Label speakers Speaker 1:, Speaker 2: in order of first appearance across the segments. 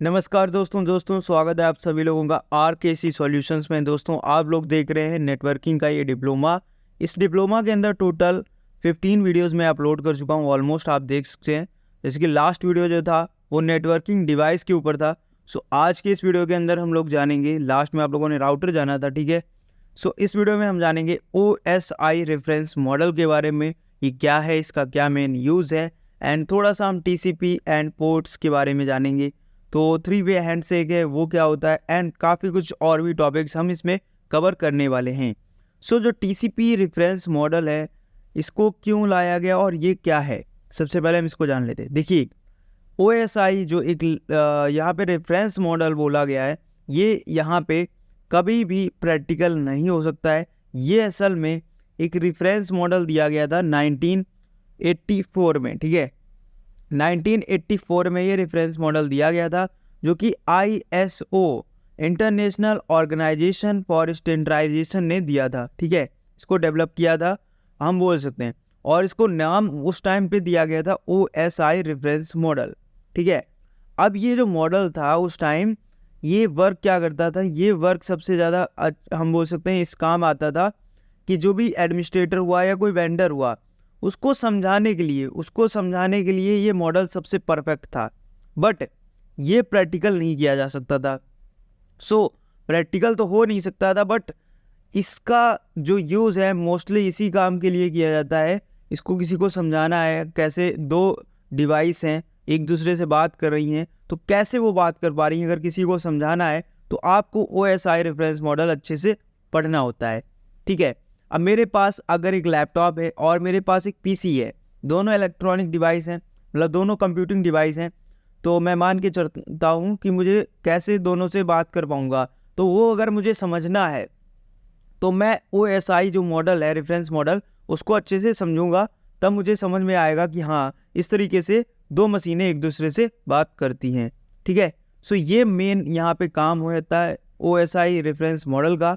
Speaker 1: नमस्कार दोस्तों स्वागत है आप सभी लोगों का RKC सॉल्यूशंस में। दोस्तों आप लोग देख रहे हैं नेटवर्किंग का ये डिप्लोमा। इस डिप्लोमा के अंदर टोटल 15 वीडियोस मैं अपलोड कर चुका हूँ। ऑलमोस्ट आप देख सकते हैं, जैसे कि लास्ट वीडियो जो था वो नेटवर्किंग डिवाइस के ऊपर था। सो आज के इस वीडियो के अंदर हम लोग जानेंगे, लास्ट में आप लोगों ने राउटर जाना था, ठीक है। सो इस वीडियो में हम जानेंगे OSI रेफरेंस मॉडल के बारे में, ये क्या है, इसका क्या मेन यूज़ है, एंड थोड़ा सा हम TCP एंड पोर्ट्स के बारे में जानेंगे। तो 3-वे हैंडशेक है वो क्या होता है, एंड काफ़ी कुछ और भी टॉपिक्स हम इसमें कवर करने वाले हैं। सो जो TCP रेफरेंस मॉडल है, इसको क्यों लाया गया और ये क्या है, सबसे पहले हम इसको जान लेते हैं। देखिए, OSI जो एक यहाँ पे रेफरेंस मॉडल बोला गया है, ये यहाँ पे कभी भी प्रैक्टिकल नहीं हो सकता है। ये असल में एक रेफरेंस मॉडल दिया गया था 1984 में, ठीक है। 1984 में ये रेफरेंस मॉडल दिया गया था, जो कि ISO international organisation for standardisation ने दिया था, ठीक है। इसको डेवलप किया था हम बोल सकते हैं, और इसको नाम उस टाइम पे दिया गया था OSI रेफरेंस मॉडल, ठीक है। अब ये जो मॉडल था उस टाइम, ये वर्क क्या करता था, ये वर्क सबसे ज़्यादा हम बोल सकते हैं इस काम आता था कि जो भी एडमिनिस्ट्रेटर हुआ या कोई वेंडर हुआ, उसको समझाने के लिए ये मॉडल सबसे परफेक्ट था। बट ये प्रैक्टिकल नहीं किया जा सकता था। सो प्रैक्टिकल तो हो नहीं सकता था, बट इसका जो यूज़ है मोस्टली इसी काम के लिए किया जाता है। इसको किसी को समझाना है, कैसे दो डिवाइस हैं एक दूसरे से बात कर रही हैं, तो कैसे वो बात कर पा रही हैं, अगर किसी को समझाना है तो आपको OSI रेफरेंस मॉडल अच्छे से पढ़ना होता है, ठीक है। अब मेरे पास अगर एक लैपटॉप है और मेरे पास एक PC है, दोनों इलेक्ट्रॉनिक डिवाइस हैं, मतलब दोनों कंप्यूटिंग डिवाइस हैं, तो मैं मान के चलता हूँ कि मुझे कैसे दोनों से बात कर पाऊँगा। तो वो अगर मुझे समझना है तो मैं OSI जो मॉडल है, रेफरेंस मॉडल, उसको अच्छे से समझूंगा, तब मुझे समझ में आएगा कि हाँ, इस तरीके से दो मशीनें एक दूसरे से बात करती हैं, ठीक है। सो ये मेन यहाँ पे काम होता है OSI रेफरेंस मॉडल का।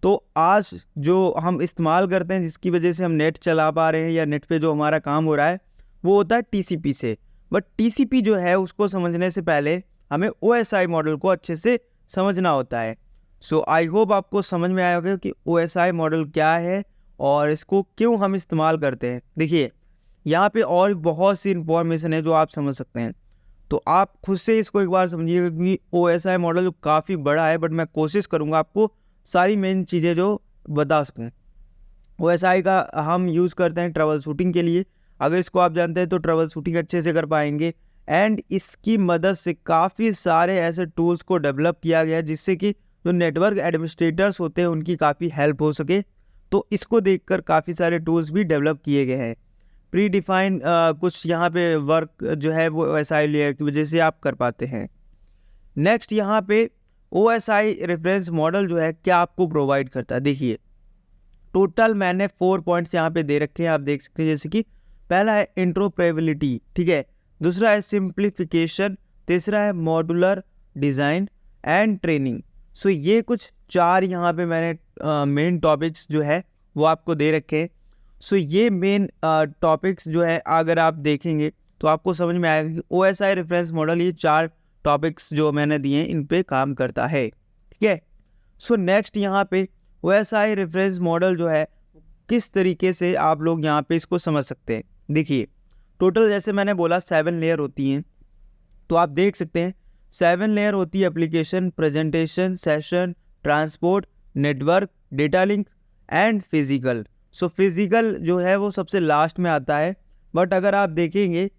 Speaker 1: तो आज जो हम इस्तेमाल करते हैं, जिसकी वजह से हम नेट चला पा रहे हैं या नेट पे जो हमारा काम हो रहा है, वो होता है TCP से। बट TCP जो है उसको समझने से पहले हमें OSI मॉडल को अच्छे से समझना होता है। सो आई होप आपको समझ में आया होगा कि OSI मॉडल क्या है और इसको क्यों हम इस्तेमाल करते हैं। देखिए, यहाँ पे और बहुत सी इंफॉर्मेशन है जो आप समझ सकते हैं, तो आप खुद से इसको एक बार समझिएगा, क्योंकि OSI मॉडल जो काफ़ी बड़ा है, बट मैं कोशिश करूँगा आपको सारी मेन चीज़ें जो बता सकूँ। OSI का हम यूज़ करते हैं ट्रबल शूटिंग के लिए। अगर इसको आप जानते हैं तो ट्रबल शूटिंग अच्छे से कर पाएंगे, एंड इसकी मदद से काफ़ी सारे ऐसे टूल्स को डेवलप किया गया है जिससे कि जो नेटवर्क एडमिनिस्ट्रेटर्स होते हैं उनकी काफ़ी हेल्प हो सके। तो इसको देखकर काफ़ी सारे टूल्स भी डेवलप किए गए हैं। प्री डिफाइन कुछ यहाँ पे वर्क जो है वो OSI लेयर की वजह से आप कर पाते हैं। नेक्स्ट यहाँ पे OSI रेफरेंस मॉडल जो है क्या आपको प्रोवाइड करता है। देखिए, टोटल मैंने 4 पॉइंट्स यहाँ पे दे रखे हैं, आप देख सकते हैं। जैसे कि पहला है इंट्रोपरेबिलिटी, ठीक है। दूसरा है सिंप्लीफिकेशन, तीसरा है मॉड्यूलर डिज़ाइन एंड ट्रेनिंग। सो ये कुछ 4 यहाँ पे मैंने मेन टॉपिक्स जो है वो आपको दे रखे हैं। सो ये मेन टॉपिक्स जो है अगर आप देखेंगे तो आपको समझ में आएगा कि OSI रेफरेंस मॉडल ये 4 टॉपिक्स जो मैंने दिए हैं इन पे काम करता है, ठीक है। सो नेक्स्ट यहाँ पे OSI रेफरेंस मॉडल जो है किस तरीके से आप लोग यहाँ पे इसको समझ सकते हैं। देखिए, टोटल जैसे मैंने बोला 7 लेयर होती हैं, तो आप देख सकते हैं 7 लेयर होती है application, presentation, session, transport, network, data link and physical. So physical जो है वो सबसे लास्ट में आता है, बट अगर आप देखेंगे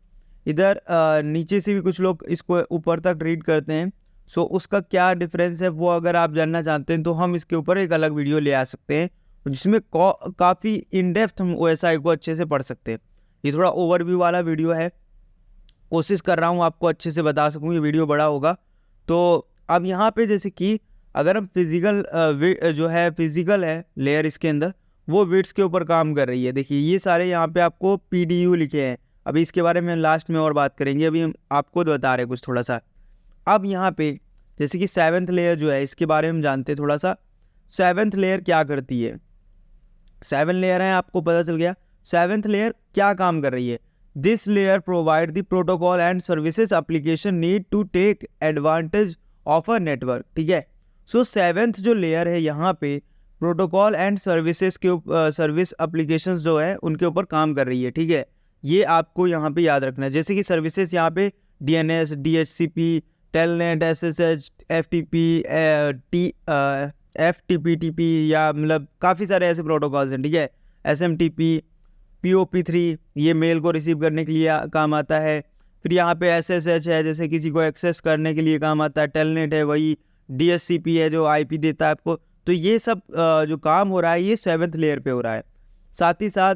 Speaker 1: इधर नीचे से भी कुछ लोग इसको ऊपर तक रीड करते हैं। सो उसका क्या डिफरेंस है वो अगर आप जानना चाहते हैं तो हम इसके ऊपर एक अलग वीडियो ले आ सकते हैं, जिसमें काफ़ी इन डेप्थ हम OSI को अच्छे से पढ़ सकते हैं। ये थोड़ा ओवरव्यू वाला वीडियो है, कोशिश कर रहा हूँ आपको अच्छे से बता सकूँ, ये वीडियो बड़ा होगा। तो अब यहाँ पे जैसे कि अगर हम फिजिकल जो है फिजिकल है लेयर, इसके अंदर वो विड्स के ऊपर काम कर रही है। देखिए, ये सारे यहाँ पे आपको PDU लिखे हैं, अभी इसके बारे में लास्ट में और बात करेंगे, अभी हम आपको बता रहे हैं कुछ थोड़ा सा। अब यहाँ पे जैसे कि 7th लेयर जो है इसके बारे में हम जानते हैं थोड़ा सा। 7th लेयर क्या करती है, 7 लेयर है, आपको पता चल गया। 7th लेयर क्या काम कर रही है। This layer provide the protocol and services application need to take advantage of a network. ठीक है, सो सेवेंथ जो लेयर है यहाँ पे प्रोटोकॉल एंड सर्विसेज के सर्विस एप्लीकेशंस जो है उनके ऊपर काम कर रही है। ठीक है, ये आपको यहाँ पे याद रखना है। जैसे कि सर्विसेज यहाँ पे DNS, DHCP, telnet, SSH, FTP या मतलब काफ़ी सारे ऐसे प्रोटोकॉल्स हैं। ठीक है, SMTP, POP3 ये मेल को रिसीव करने के लिए काम आता है। फिर यहाँ पे SSH है, जैसे किसी को एक्सेस करने के लिए काम आता है। टेलनेट है, वही DHCP है जो IP देता है आपको। तो ये सब जो काम हो रहा है ये 7th लेयर पे हो रहा है। साथ ही साथ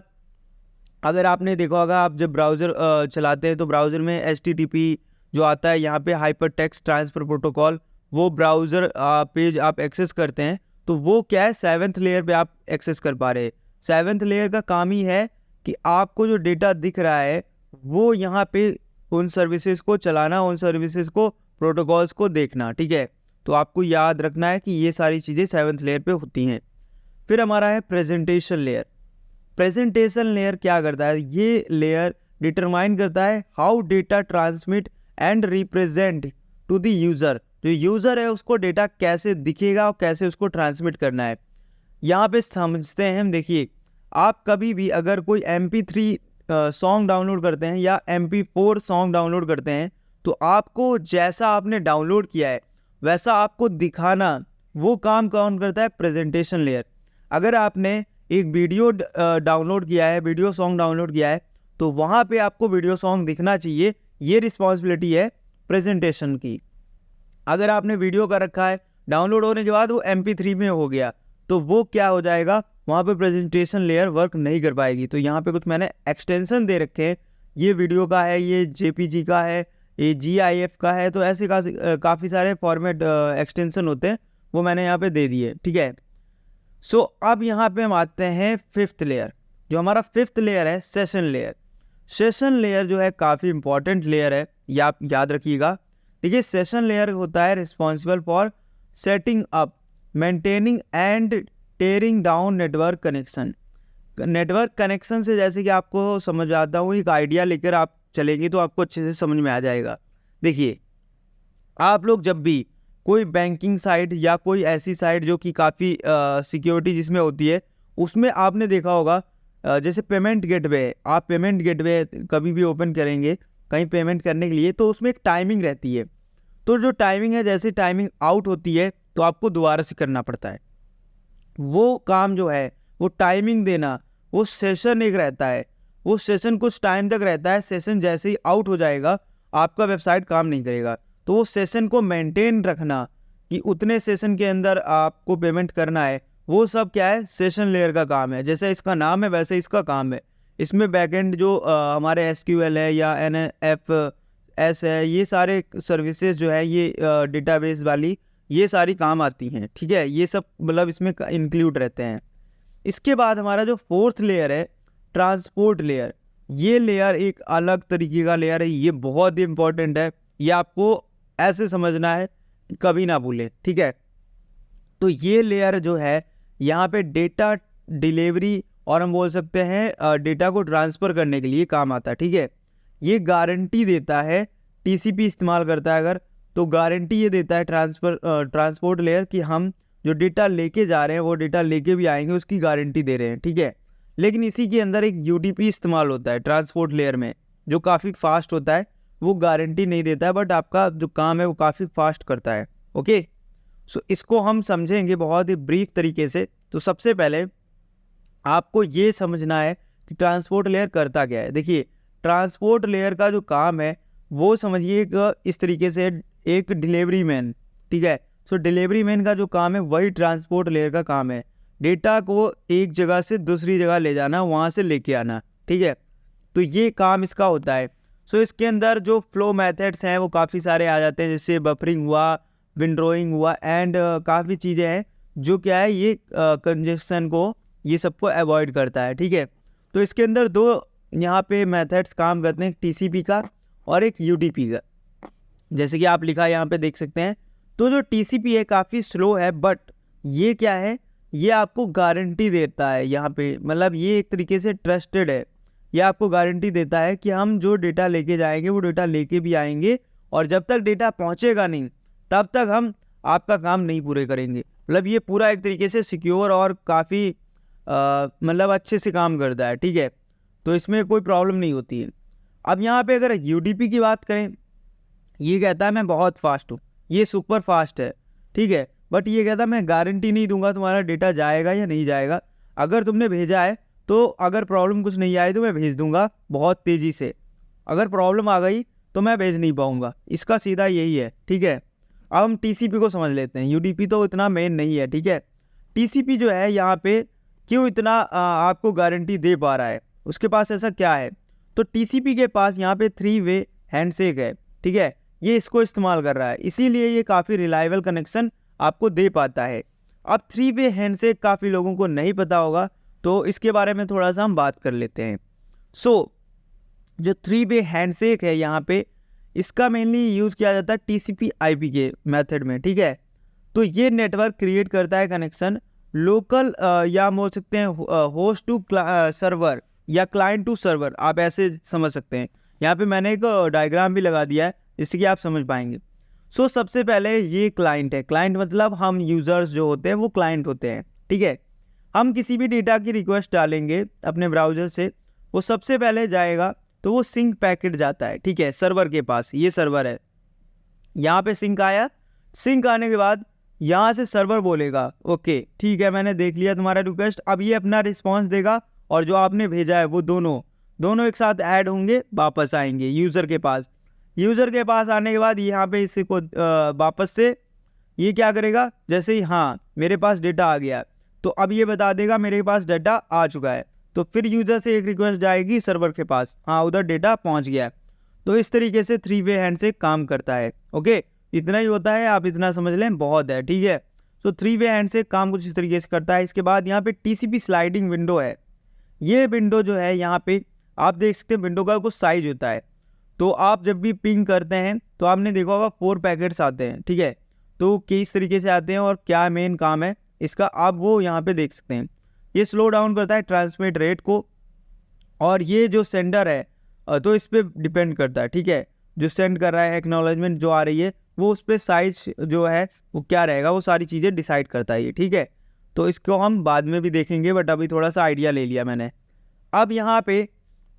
Speaker 1: अगर आपने देखा होगा, आप जब ब्राउज़र चलाते हैं तो ब्राउज़र में HTTP जो आता है यहाँ पे हाइपर टेक्स्ट ट्रांसफ़र प्रोटोकॉल, वो ब्राउज़र पेज आप एक्सेस करते हैं तो वो क्या है 7th लेयर पे आप एक्सेस कर पा रहे हैं। 7th लेयर का काम ही है कि आपको जो डेटा दिख रहा है वो यहाँ पे उन सर्विसेज को चलाना, उन सर्विसेज को प्रोटोकॉल्स को देखना। ठीक है, तो आपको याद रखना है कि ये सारी चीज़ें 7th लेयर पे होती हैं। फिर हमारा है प्रेजेंटेशन लेयर। प्रेजेंटेशन लेयर क्या करता है, ये लेयर डिटरमाइन करता है how data transmit and represent to the user. जो यूज़र है उसको डेटा कैसे दिखेगा और कैसे उसको ट्रांसमिट करना है, यहाँ पे समझते हैं हम। देखिए, आप कभी भी अगर कोई MP3 सॉन्ग डाउनलोड करते हैं या MP4 सॉन्ग डाउनलोड करते हैं तो आपको जैसा आपने डाउनलोड किया है वैसा आपको दिखाना, वो काम कौन करता है, प्रेजेंटेशन लेयर। अगर आपने एक वीडियो डाउनलोड किया है, वीडियो सॉन्ग डाउनलोड किया है, तो वहाँ पे आपको वीडियो सॉन्ग दिखना चाहिए। ये रिस्पॉन्सिबिलिटी है प्रेजेंटेशन की। अगर आपने वीडियो का रखा है, डाउनलोड होने के बाद वो MP3 में हो गया तो वो क्या हो जाएगा, वहाँ पे प्रेजेंटेशन लेयर वर्क नहीं कर पाएगी। तो यहाँ पे कुछ मैंने एक्सटेंशन दे रखे हैं, ये वीडियो का है, ये JPG का है, ये GIF का है, तो ऐसे काफ़ी सारे फॉर्मेट एक्सटेंशन होते हैं, वो मैंने यहाँ पे दे दिए। ठीक है, सो अब यहाँ पे हम आते हैं 5th लेयर। जो हमारा 5th लेयर है सेशन लेयर। सेशन लेयर जो है काफ़ी इंपॉर्टेंट लेयर है, ये आप याद रखिएगा। देखिए, सेशन लेयर होता है responsible for setting up, maintaining and tearing down network connection. Network connection से जैसे कि आपको समझ आता हूँ, एक आइडिया लेकर आप चलेंगे तो आपको अच्छे से समझ में आ जाएगा। देखिए, आप लोग जब भी कोई बैंकिंग साइट या कोई ऐसी साइट जो कि काफ़ी सिक्योरिटी जिसमें होती है, उसमें आपने देखा होगा जैसे पेमेंट गेटवे है, आप पेमेंट गेटवे कभी भी ओपन करेंगे कहीं पेमेंट करने के लिए तो उसमें एक टाइमिंग रहती है। तो जो टाइमिंग है, जैसे टाइमिंग आउट होती है तो आपको दोबारा से करना पड़ता है। वो काम जो है वो टाइमिंग देना, वो सेशन एक रहता है, वो सेशन कुछ टाइम तक रहता है। सेशन जैसे ही आउट हो जाएगा आपका वेबसाइट काम नहीं करेगा। तो वो सेशन को मेंटेन रखना कि उतने सेशन के अंदर आपको पेमेंट करना है, वो सब क्या है, सेशन लेयर का काम है। जैसे इसका नाम है वैसे इसका काम है। इसमें बैकएंड जो हमारे SQL है या NFS है, ये सारे सर्विसेज जो है ये डेटाबेस वाली, ये सारी काम आती हैं। ठीक है, ये सब मतलब इसमें इंक्लूड रहते हैं। इसके बाद हमारा जो 4th लेयर है ट्रांसपोर्ट लेयर। ये लेयर एक अलग तरीके का लेयर है, ये बहुत ही इंपॉर्टेंट है। ये आपको ऐसे समझना है कि कभी ना भूलें। ठीक है, तो ये लेयर जो है यहाँ पे डेटा डिलीवरी और हम बोल सकते हैं डेटा को ट्रांसफ़र करने के लिए काम आता है। ठीक है, ये गारंटी देता है, TCP इस्तेमाल करता है अगर, तो गारंटी ये देता है ट्रांसपोर्ट लेयर कि हम जो डेटा लेके जा रहे हैं वो डेटा लेके भी आएंगे, उसकी गारंटी दे रहे हैं। ठीक है, लेकिन इसी के अंदर एक UDP इस्तेमाल होता है ट्रांसपोर्ट लेयर में, जो काफ़ी फास्ट होता है। वो गारंटी नहीं देता है बट आपका जो काम है वो काफ़ी फास्ट करता है। ओके, सो इसको हम समझेंगे बहुत ही ब्रीफ तरीके से। तो सबसे पहले आपको ये समझना है कि ट्रांसपोर्ट लेयर करता क्या है। देखिए, ट्रांसपोर्ट लेयर का जो काम है वो समझिए इस तरीके से, एक डिलीवरी मैन। ठीक है, सो डिलीवरी मैन का जो काम है वही ट्रांसपोर्ट लेयर का काम है, डेटा को एक जगह से दूसरी जगह ले जाना, वहाँ से लेके आना। ठीक है, तो ये काम इसका होता है। सो इसके अंदर जो फ्लो मेथड्स हैं वो काफ़ी सारे आ जाते हैं, जैसे बफरिंग हुआ, विंडोइंग हुआ एंड काफ़ी चीज़ें हैं जो क्या है ये कंजेशन को, ये सबको अवॉइड करता है। ठीक है, तो इसके अंदर दो यहाँ पे मेथड्स काम करते हैं, एक TCP का और एक UDP का। जैसे कि आप लिखा यहाँ पे देख सकते हैं। तो जो TCP है काफ़ी स्लो है, बट ये क्या है, ये आपको गारंटी देता है यहाँ पे, मतलब ये एक तरीके से ट्रस्टेड है। ये आपको गारंटी देता है कि हम जो डेटा लेके जाएंगे वो डेटा लेके भी आएंगे, और जब तक डेटा पहुंचेगा नहीं तब तक हम आपका काम नहीं पूरे करेंगे। मतलब ये पूरा एक तरीके से सिक्योर और काफ़ी मतलब अच्छे से काम करता है, ठीक है। तो इसमें कोई प्रॉब्लम नहीं होती है। अब यहाँ पे अगर यूडीपी की बात करें, ये कहता है मैं बहुत फास्ट हूँ, ये सुपर फास्ट है, ठीक है, बट ये कहता है मैं गारंटी नहीं दूंगा तुम्हारा डेटा जाएगा या नहीं जाएगा। अगर तुमने भेजा है तो अगर प्रॉब्लम कुछ नहीं आई तो मैं भेज दूंगा बहुत तेज़ी से, अगर प्रॉब्लम आ गई तो मैं भेज नहीं पाऊंगा। इसका सीधा यही है, ठीक है। अब हम टीसीपी को समझ लेते हैं। यूडीपी तो इतना मेन नहीं है, ठीक है। टीसीपी जो है यहाँ पे क्यों इतना आपको गारंटी दे पा रहा है, उसके पास ऐसा क्या है? तो टीसीपी के पास यहाँ पे 3 वे हैंडशेक है, ठीक है, ये इसको इस्तेमाल कर रहा है, इसीलिए ये काफ़ी रिलायबल कनेक्शन आपको दे पाता है। अब 3 वे हैंडशेक काफ़ी लोगों को नहीं पता होगा, तो इसके बारे में थोड़ा सा हम बात कर लेते हैं। जो 3 वे हैंडशेक है यहाँ पे, इसका मेनली यूज़ किया जाता है टीसीपी आईपी के मेथड में, ठीक है। तो ये नेटवर्क क्रिएट करता है कनेक्शन लोकल या बोल सकते हैं होस्ट टू सर्वर या क्लाइंट टू सर्वर, आप ऐसे समझ सकते हैं। यहाँ पे मैंने एक डायग्राम भी लगा दिया है जिससे कि आप समझ पाएंगे। सबसे पहले ये क्लाइंट है। क्लाइंट मतलब हम यूज़र्स जो होते हैं वो क्लाइंट होते हैं, ठीक है। हम किसी भी डेटा की रिक्वेस्ट डालेंगे अपने ब्राउज़र से, वो सबसे पहले जाएगा तो वो सिंक पैकेट जाता है, ठीक है, सर्वर के पास। ये सर्वर है, यहाँ पे सिंक आया। सिंक आने के बाद यहाँ से सर्वर बोलेगा ओके ठीक है मैंने देख लिया तुम्हारा रिक्वेस्ट। अब ये अपना रिस्पॉन्स देगा और जो आपने भेजा है वो दोनों एक साथ ऐड होंगे, वापस आएंगे यूज़र के पास। यूज़र के पास आने के बाद यहाँ पे इसी को वापस से ये क्या करेगा, जैसे ही हाँ मेरे पास डेटा आ गया तो अब ये बता देगा मेरे पास डाटा आ चुका है। तो फिर यूज़र से एक रिक्वेस्ट जाएगी सर्वर के पास, हाँ उधर डेटा पहुँच गया। तो इस तरीके से 3 वे हैंड से काम करता है। ओके, इतना ही होता है, आप इतना समझ लें बहुत है, ठीक है। 3 वे हैंड से काम कुछ इस तरीके से करता है। इसके बाद यहाँ पे टीसीपी स्लाइडिंग विंडो है। ये विंडो जो है यहाँ पे आप देख सकते हैं, विंडो का कुछ साइज होता है। तो आप जब भी पिंग करते हैं तो आपने देखा होगा 4 पैकेट्स आते हैं, ठीक है। तो किस तरीके से आते हैं और क्या मेन काम है इसका, आप वो यहाँ पे देख सकते हैं। ये स्लो डाउन करता है ट्रांसमिट रेट को, और ये जो सेंडर है तो इस पर डिपेंड करता है, ठीक है। जो सेंड कर रहा है एक्नॉलेजमेंट जो आ रही है वो उस पर साइज जो है वो क्या रहेगा, वो सारी चीज़ें डिसाइड करता है ये, ठीक है। तो इसको हम बाद में भी देखेंगे, बट अभी थोड़ा सा आइडिया ले लिया मैंने। अब यहाँ पे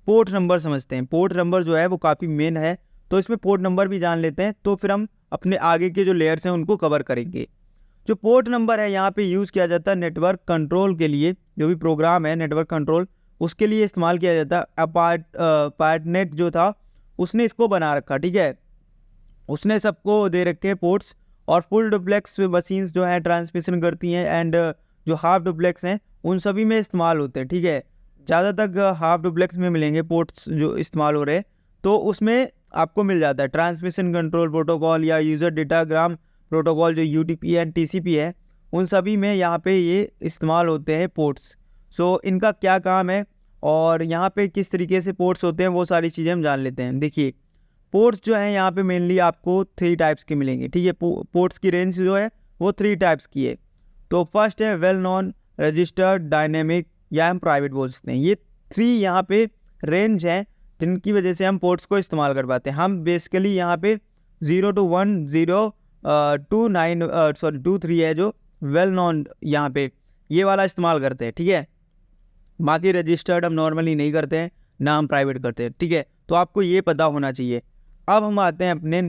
Speaker 1: पोर्ट नंबर समझते हैं। पोर्ट नंबर जो है वो काफ़ी मेन है, तो इसमें पोर्ट नंबर भी जान लेते हैं, तो फिर हम अपने आगे के जो लेयर्स हैं उनको कवर करेंगे। जो पोर्ट नंबर है यहाँ पे यूज़ किया जाता है नेटवर्क कंट्रोल के लिए। जो भी प्रोग्राम है नेटवर्क कंट्रोल उसके लिए इस्तेमाल किया जाता है। अपार्टनेट जो था उसने इसको बना रखा, ठीक है, उसने सबको दे रखे हैं पोर्ट्स। और फुल डुप्लेक्स मशीन्स जो है ट्रांसमिशन करती हैं, एंड जो हाफ डुप्लेक्स हैं उन सभी में इस्तेमाल होते हैं, ठीक है। ज़्यादा तक हाफ डुप्लेक्स में मिलेंगे पोर्ट्स जो इस्तेमाल हो रहे हैं, तो उसमें आपको मिल जाता है ट्रांसमिशन कंट्रोल प्रोटोकॉल या यूज़र डेटाग्राम प्रोटोकॉल जो यूडीपी एंड टीसीपी है, उन सभी में यहाँ पे ये इस्तेमाल होते हैं पोर्ट्स। इनका क्या काम है और यहाँ पे किस तरीके से पोर्ट्स होते हैं वो सारी चीज़ें हम जान लेते हैं। देखिए पोर्ट्स जो हैं यहाँ पे मेनली आपको 3 टाइप्स के मिलेंगे, ठीक है। पोर्ट्स की रेंज जो है वो 3 टाइप्स की है। तो फर्स्ट है वेल नॉन, रजिस्टर्ड, डायनेमिक या हम प्राइवेट बोल सकते हैं। ये 3 यहाँ पे रेंज हैं जिनकी वजह से हम पोर्ट्स को इस्तेमाल कर पाते हैं। हम बेसिकली यहाँ पे 0 to 1, 0 to 9 2 3 है जो वेल नॉन यहाँ पे ये वाला इस्तेमाल करते हैं, ठीक है। बाकी रजिस्टर्ड हम नॉर्मली नहीं करते हैं, ना हम प्राइवेट करते हैं, ठीक है। तो आपको ये पता होना चाहिए। अब हम आते हैं अपने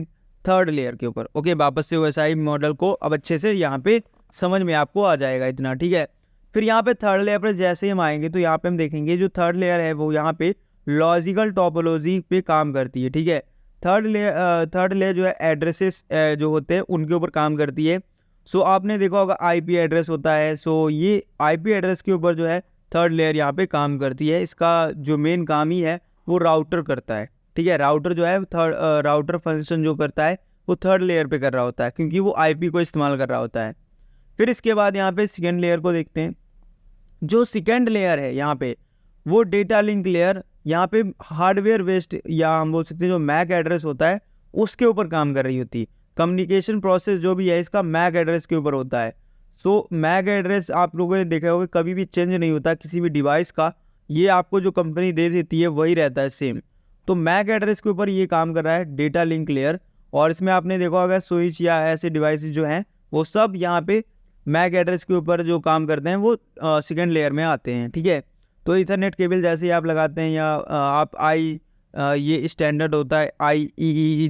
Speaker 1: 3rd लेयर के ऊपर। ओके, वापस से OSI मॉडल को अब अच्छे से यहाँ पे समझ में आपको आ जाएगा इतना, ठीक है। फिर यहाँ पे 3rd लेयर पर जैसे ही हम आएंगे तो यहाँ पे हम देखेंगे जो 3rd लेयर है वो यहाँ पे लॉजिकल टोपोलॉजी पे काम करती है, ठीक है। 3rd लेयर जो है एड्रेसेस जो होते हैं उनके ऊपर काम करती है। आपने देखा होगा IP एड्रेस होता है। ये IP एड्रेस के ऊपर जो है 3rd लेयर यहाँ पे काम करती है। इसका जो मेन काम ही है वो राउटर करता है, ठीक है। राउटर जो है राउटर फंक्शन जो करता है वो 3rd लेयर पे कर रहा होता है, क्योंकि वो IP को इस्तेमाल कर रहा होता है। फिर इसके बाद यहाँ पे 2nd लेयर को देखते हैं। जो 2nd लेयर है यहाँ पे वो डेटा लिंक लेयर, यहाँ पे हार्डवेयर वेस्ट या हम बोल सकते हैं जो मैक एड्रेस होता है उसके ऊपर काम कर रही होती है। कम्युनिकेशन प्रोसेस जो भी है इसका मैक एड्रेस के ऊपर होता है। मैक एड्रेस आप लोगों ने देखा होगा कभी भी चेंज नहीं होता किसी भी डिवाइस का। ये आपको जो कंपनी दे देती है वही रहता है सेम। तो मैक एड्रेस के ऊपर ये काम कर रहा है डेटा लिंक लेयर, और इसमें आपने देखा होगा स्विच या ऐसे डिवाइसेस जो हैं वो सब यहाँ पे मैक एड्रेस के ऊपर जो काम करते हैं वो सेकेंड लेयर में आते हैं, ठीक है। तो इथरनेट केबल जैसे ही आप लगाते हैं या आप ये स्टैंडर्ड होता है IEEE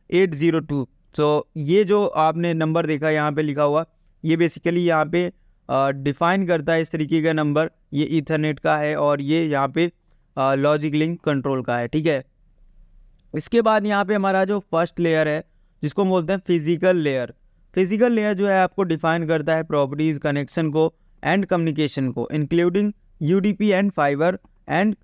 Speaker 1: 802। तो ये जो आपने नंबर देखा यहाँ पे लिखा हुआ, ये बेसिकली यहाँ पे डिफाइन करता है इस तरीके का नंबर, ये ईथरनेट का है और ये यहाँ पे लॉजिक लिंक कंट्रोल का है, ठीक है। इसके बाद यहाँ पे हमारा जो फर्स्ट लेयर है जिसको हम बोलते हैं फिजिकल लेयर। फिजिकल लेयर जो है आपको डिफाइन करता है प्रॉपर्टीज़, कनेक्शन को एंड कम्युनिकेशन को, including UDP and fibre and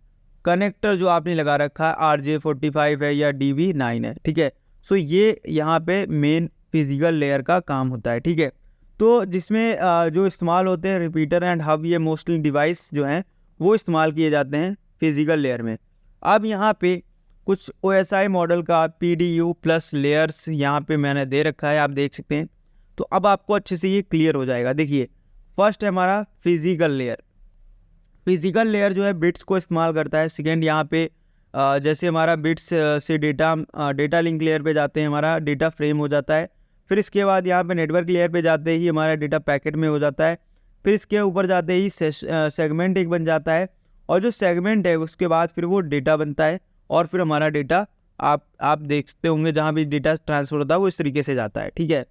Speaker 1: connector जो आपने लगा रखा है RJ45 है या DB9 है, ठीक है। सो ये यहाँ पे मेन फिजिकल लेयर का काम होता है, ठीक है। तो जिसमें जो इस्तेमाल होते हैं रिपीटर एंड हब, ये मोस्टली डिवाइस जो हैं वो इस्तेमाल किए जाते हैं फिजिकल लेयर में। अब यहाँ पे कुछ OSI मॉडल का PDU प्लस लेयर्स यहाँ पे मैंने दे रखा है, आप देख सकते हैं। तो अब आपको अच्छे से ये क्लियर हो जाएगा। देखिए फर्स्ट है हमारा फिजिकल लेयर। फिजिकल लेयर जो है बिट्स को इस्तेमाल करता है। सेकेंड यहाँ पे जैसे हमारा बिट्स से डेटा लिंक लेयर पे जाते हैं, हमारा डेटा फ्रेम हो जाता है। फिर इसके बाद यहाँ पे नेटवर्क लेयर पे जाते ही हमारा डेटा पैकेट में हो जाता है। फिर इसके ऊपर जाते ही सेगमेंट एक बन जाता है, और जो सेगमेंट है उसके बाद फिर वो डेटा बनता है, और फिर हमारा डेटा आप देख सकते होंगे जहाँ भी डेटा ट्रांसफ़र होता है वो इस तरीके से जाता है, ठीक है।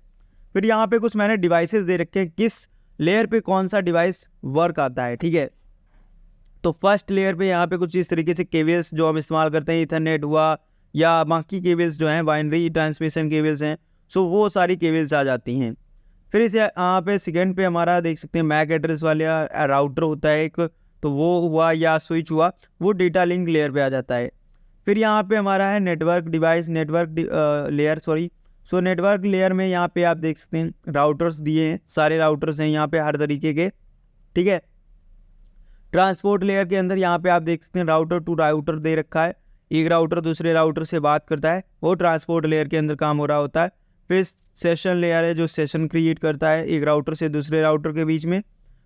Speaker 1: फिर यहाँ पे कुछ मैंने डिवाइसेस दे रखे हैं, किस लेयर पे कौन सा डिवाइस वर्क आता है, ठीक है। तो फर्स्ट लेयर पे यहाँ पे कुछ इस तरीके से केबल्स जो हम इस्तेमाल करते हैं, ईथरनेट हुआ या बाकी केबल्स जो हैं बाइनरी ट्रांसमिशन केबल्स हैं, सो वो सारी केबल्स आ जाती हैं। फिर इसे यहाँ पे सेकेंड पे हमारा देख सकते हैं मैक एड्रेस वाला राउटर होता है एक, तो वो हुआ या स्विच हुआ, वो डेटा लिंक लेयर पे आ जाता है। फिर यहाँ पे हमारा है network device, layer so network layer में यहाँ पे आप देख सकते हैं राउटर्स दिए हैं, सारे राउटर्स हैं यहाँ पे हर तरीके के, ठीक है। ट्रांसपोर्ट लेयर के अंदर यहाँ पे आप देख सकते हैं राउटर टू राउटर दे रखा है, एक राउटर दूसरे राउटर से बात करता है, वो ट्रांसपोर्ट लेयर के अंदर काम हो रहा होता है। फिर सेशन लेयर है जो सेशन क्रिएट करता है एक राउटर से दूसरे राउटर के बीच में।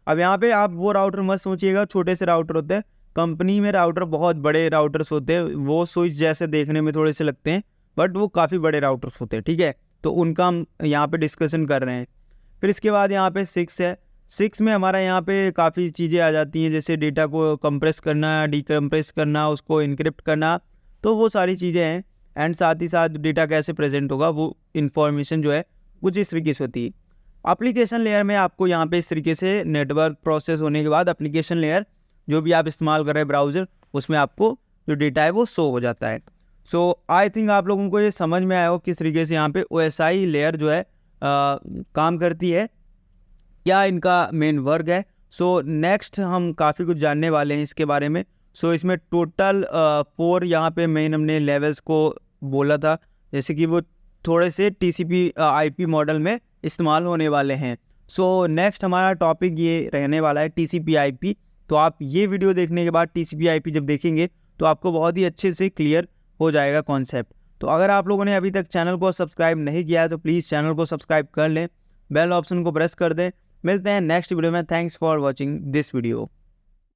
Speaker 1: अब यहाँ पे आप वो राउटर मत सोचिएगा छोटे से राउटर होते हैं, कंपनी में राउटर बहुत बड़े राउटर्स होते हैं, वो स्विच जैसे देखने में थोड़े से लगते हैं बट वो काफ़ी बड़े राउटर्स होते हैं, ठीक है। तो उनका हम यहाँ पे डिस्कशन कर रहे हैं। फिर इसके बाद यहाँ पे 6 है। 6 में हमारा यहाँ पे काफ़ी चीज़ें आ जाती हैं, जैसे डेटा को कंप्रेस करना, डीकम्प्रेस करना, उसको इनक्रिप्ट करना, तो वो सारी चीज़ें हैं। एंड साथ ही साथ डेटा कैसे प्रेजेंट होगा वो इन्फॉर्मेशन जो है कुछ इस तरीके से होती है। एप्लीकेशन लेयर में आपको यहाँ पे इस तरीके से नेटवर्क प्रोसेस होने के बाद एप्लीकेशन लेयर जो भी आप इस्तेमाल कर रहे हैं ब्राउज़र, उसमें आपको जो डेटा है वो शो हो जाता है। सो आई थिंक आप लोगों को ये समझ में आया हो किस तरीके से यहाँ पे OSI लेयर जो है काम करती है, क्या इनका मेन वर्क है। सो नेक्स्ट हम काफ़ी कुछ जानने वाले हैं इसके बारे में। सो इसमें टोटल 4 यहाँ पे मेन हमने लेवल्स को बोला था, जैसे कि वो थोड़े से TCP IP मॉडल में इस्तेमाल होने वाले हैं। सो नेक्स्ट हमारा टॉपिक ये रहने वाला है TCP IP। तो आप ये वीडियो देखने के बाद TCP IP जब देखेंगे तो आपको बहुत ही अच्छे से क्लियर हो जाएगा कॉन्सेप्ट। तो अगर आप लोगों ने अभी तक चैनल को सब्सक्राइब नहीं किया है तो प्लीज़ चैनल को सब्सक्राइब कर लें, बेल ऑप्शन को प्रेस कर दें। मिलते हैं नेक्स्ट वीडियो में। Thanks for watching this video.